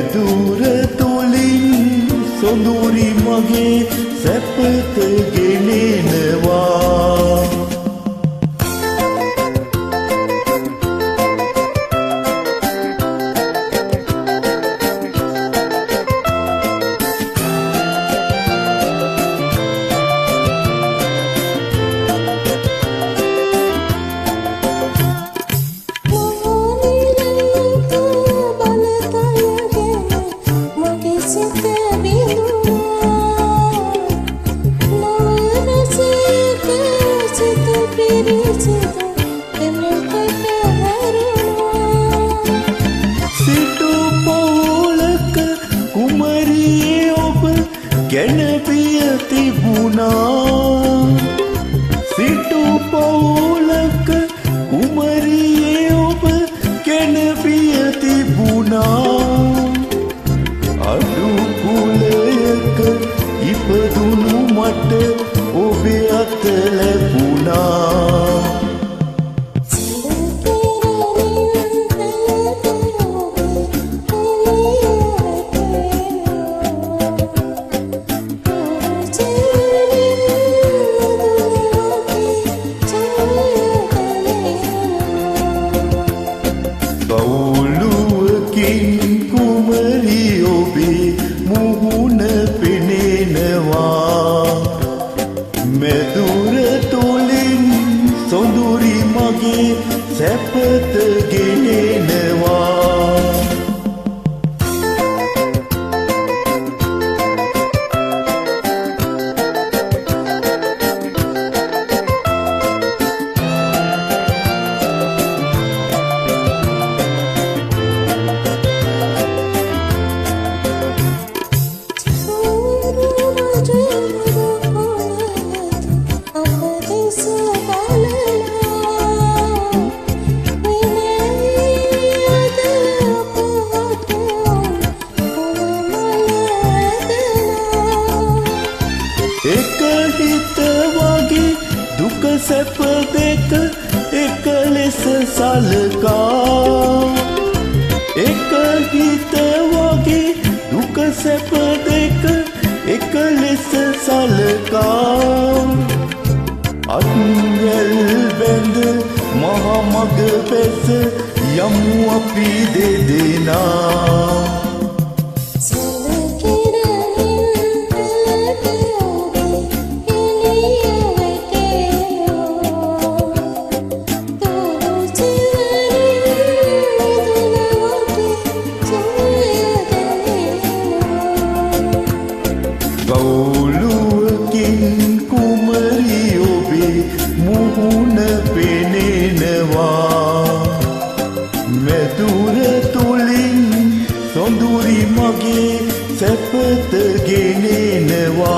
මෙදුර තුලින් සොඳුරි මගේ සැපත ගෙනෙනවා ගැන පිය තිබුණා සිටු පවුලක කුමරියේ ඔබ ගැන පිය තිබුණා අඩු කුලයක ඉපදුණු මට ඔබේ අත ලැබුණා පවුලුවකින් කුමරි ඔබේ මුහුණ පෙනෙනවා මෙදුර තුලින් සොඳුරි මගේ සැපත ගෙනෙනවා එක හිත වගේ දුක සැප දෙක එක ලෙස සලකා එක හිත වගේ දුක සැප දෙක එක ලෙස සලකා අත්වැල් බැඳ මහමග පැස යමු අපි දෙදෙනා පවුලුවකින් කුමරි ඔබේ මුහුණ පෙනෙනවා මෙදුර තුලින් සොඳුරි මගේ සැපත ගෙනෙනවා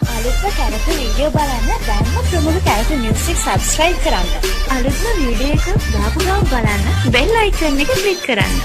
අලුත්ම කැරට වීඩියෝ බලන්න දැන්ම ප්‍රමුඛ කැරට නිවුස් එක සබ්ස්ක්‍රයිබ් කරන්න. අලුත්ම වීඩියෝ එක දාපු ගමන් බලන්න බෙල් අයිකන් එක ක්ලික් කරන්න.